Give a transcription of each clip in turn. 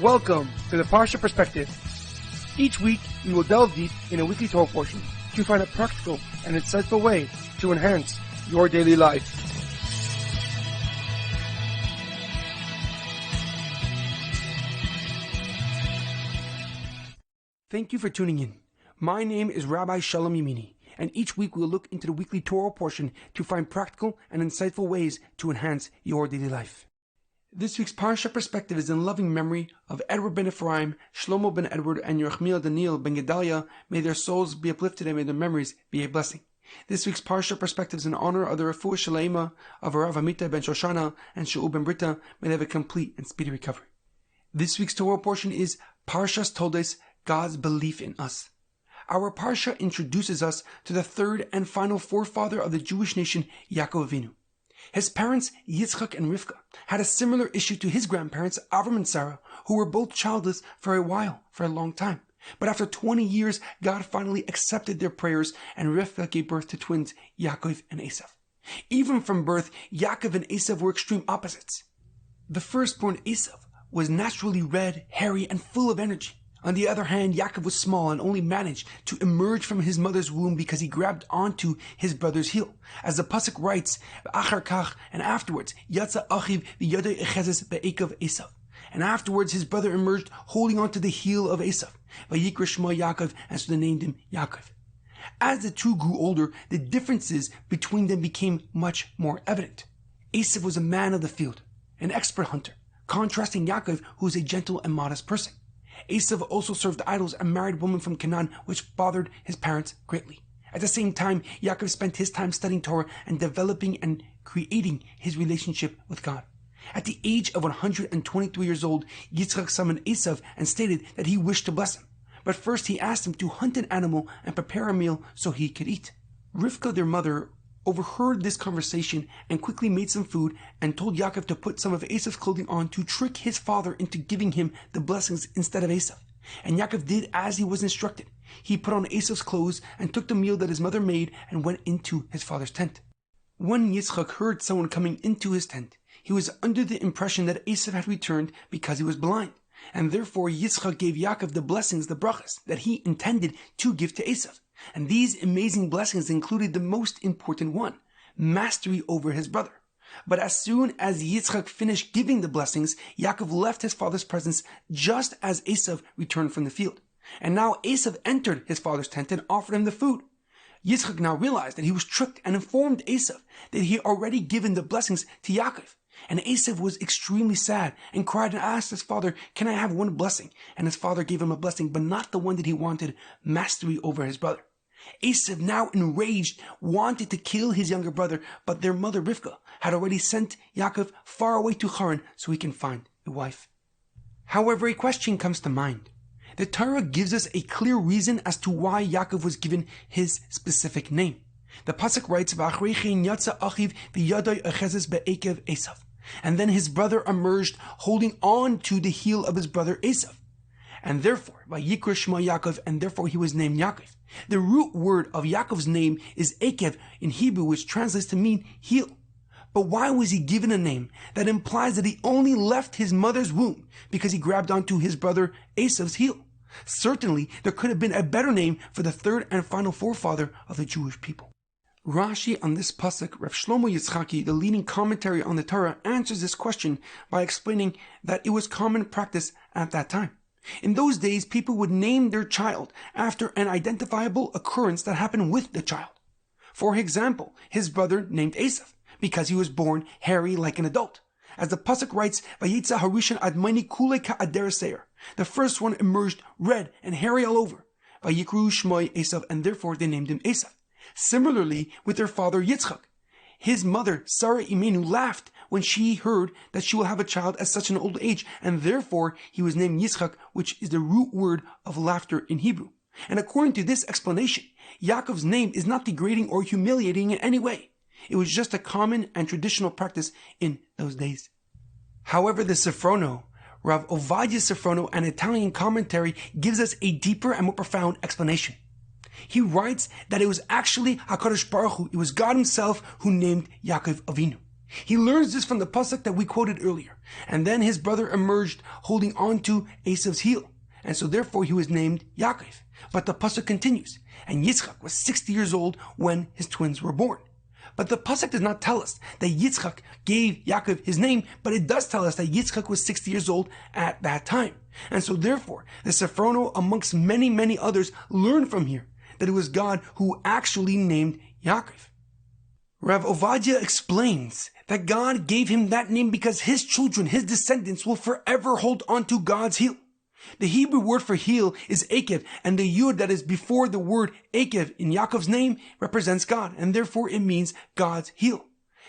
Welcome to the Parsha Perspective. Each week, we will delve deep in a weekly Torah portion to find a practical and insightful way to enhance your daily life. Thank you for tuning in. My name is Rabbi Shalom Yemini, and each week we will look into the weekly Torah portion to find practical and insightful ways to enhance your daily life. This week's Parsha Perspective is in loving memory of Edward Ben Efraim, Shlomo Ben Edward, and Yirachmiel Daniel Ben Gedalia. May their souls be uplifted and may their memories be a blessing. This week's Parsha Perspective is in honor of the Refuah Shlema of HaRav Amitai ben Shoshanna and Shaul ben Berta. May they have a complete and speedy recovery. This week's Torah portion is Parshas Toldos, God's belief in us. Our Parsha introduces us to the third and final forefather of the Jewish nation, Yaakov Avinu. His parents, Yitzchak and Rivkah, had a similar issue to his grandparents, Avraham and Sarah, who were both childless for a long time. But after 20 years, God finally accepted their prayers, and Rivkah gave birth to twins, Yaakov and Esav. Even from birth, Yaakov and Esav were extreme opposites. The firstborn Esav was naturally red, hairy, and full of energy. On the other hand, Yaakov was small and only managed to emerge from his mother's womb because he grabbed onto his brother's heel. As the pasuk writes, "Achar kach," and afterwards, "Yatsa achiv v'yadei echezes be'ekav Esav." And afterwards, his brother emerged holding onto the heel of Esav. Vayikra Shema Yaakov, and so they named him Yaakov. As the two grew older, the differences between them became much more evident. Esav was a man of the field, an expert hunter, contrasting Yaakov, who was a gentle and modest person. Esav also served idols and married women from Canaan, which bothered his parents greatly. At the same time, Yaakov spent his time studying Torah and developing and creating his relationship with God. At the age of 123 years old, Yitzchak summoned Esav and stated that he wished to bless him. But first he asked him to hunt an animal and prepare a meal so he could eat. Rivkah, their mother, overheard this conversation and quickly made some food and told Yaakov to put some of Esav's clothing on to trick his father into giving him the blessings instead of Esav. And Yaakov did as he was instructed. He put on Esav's clothes and took the meal that his mother made and went into his father's tent. When Yitzchak heard someone coming into his tent, he was under the impression that Esav had returned because he was blind. And therefore Yitzchak gave Yaakov the blessings, the brachas, that he intended to give to Esav. And these amazing blessings included the most important one, mastery over his brother. But as soon as Yitzchak finished giving the blessings, Yaakov left his father's presence just as Esav returned from the field. And now Esav entered his father's tent and offered him the food. Yitzchak now realized that he was tricked and informed Esav that he had already given the blessings to Yaakov. And Esav was extremely sad and cried and asked his father, "Can I have one blessing?" And his father gave him a blessing, but not the one that he wanted, mastery over his brother. Esav, now enraged, wanted to kill his younger brother, but their mother Rivkah had already sent Yaakov far away to Haran so he can find a wife. However, a question comes to mind. The Torah gives us a clear reason as to why Yaakov was given his specific name. The pasuk writes, "V'achreichin yatsa achiv v'yadei echezes be'ekav Esav." And then his brother emerged holding on to the heel of his brother Esav. And therefore, Vayikra Shema Yaakov, and therefore he was named Yaakov. The root word of Yaakov's name is Ekev in Hebrew, which translates to mean heel. But why was he given a name that implies that he only left his mother's womb because he grabbed onto his brother Esav's heel? Certainly, there could have been a better name for the third and final forefather of the Jewish people. Rashi on this pasuk, Rav Shlomo Yitzchaki, the leading commentary on the Torah, answers this question by explaining that it was common practice at that time. In those days, people would name their child after an identifiable occurrence that happened with the child. For example, his brother named Esav because he was born hairy like an adult. As the pasuk writes, "Vayitza harishan admani kule ka'ader seir." The first one emerged red and hairy all over. Vayikru shmoi Esav, and therefore they named him Esav. Similarly, with their father Yitzchak, his mother Sarah Imenu laughed when she heard that she will have a child at such an old age, and therefore he was named Yitzchak, which is the root word of laughter in Hebrew. And according to this explanation, Yaakov's name is not degrading or humiliating in any way. It was just a common and traditional practice in those days. However, the Sifrono, Rav Ovadia Sifrono, an Italian commentary, gives us a deeper and more profound explanation. He writes that it was actually HaKadosh Baruch Hu, it was God himself who named Yaakov Avinu. He learns this from the pasuk that we quoted earlier. And then his brother emerged holding on to Esav's heel. And so therefore he was named Yaakov. But the pasuk continues. And Yitzchak was 60 years old when his twins were born. But the pasuk does not tell us that Yitzchak gave Yaakov his name, but it does tell us that Yitzchak was 60 years old at that time. And so therefore, the Sefrono, amongst many, many others, learned from here that it was God who actually named Yaakov. Rav Ovadia explains that God gave him that name because his children, his descendants, will forever hold on to God's heel. The Hebrew word for heel is Akev, and the Yud that is before the word Akev in Yaakov's name represents God, and therefore it means God's heel.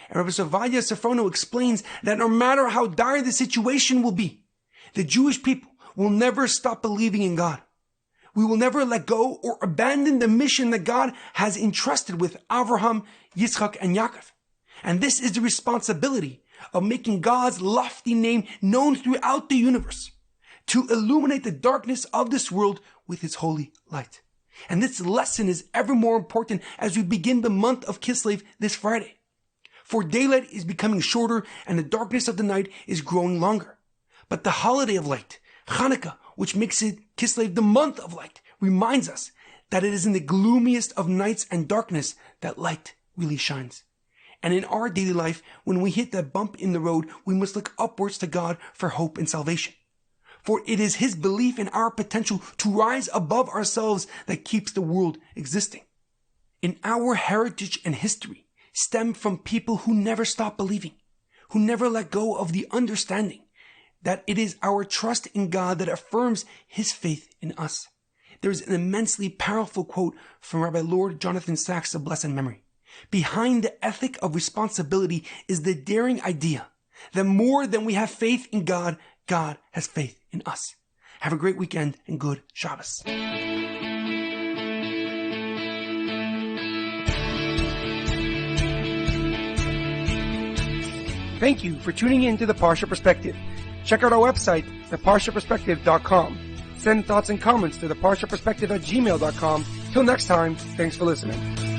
And Rabbi Ovadia Sefrono explains that no matter how dire the situation will be, the Jewish people will never stop believing in God. We will never let go or abandon the mission that God has entrusted with Avraham, Yitzchak, and Yaakov. And this is the responsibility of making God's lofty name known throughout the universe, to illuminate the darkness of this world with his holy light. And this lesson is ever more important as we begin the month of Kislev this Friday. For daylight is becoming shorter and the darkness of the night is growing longer. But the holiday of light, Hanukkah, which makes it Kislev the month of light, reminds us that it is in the gloomiest of nights and darkness that light really shines. And in our daily life, when we hit that bump in the road, we must look upwards to God for hope and salvation. For it is his belief in our potential to rise above ourselves that keeps the world existing. In our heritage and history stem from people who never stop believing, who never let go of the understanding that it is our trust in God that affirms his faith in us. There is an immensely powerful quote from Rabbi Lord Jonathan Sacks of blessed memory. Behind the ethic of responsibility is the daring idea that more than we have faith in God, God has faith in us. Have a great weekend and good Shabbos. Thank you for tuning in to the Parsha Perspective. Check out our website, theparshaperspective.com. Send thoughts and comments to theparshaperspective@gmail.com. Till next time, thanks for listening.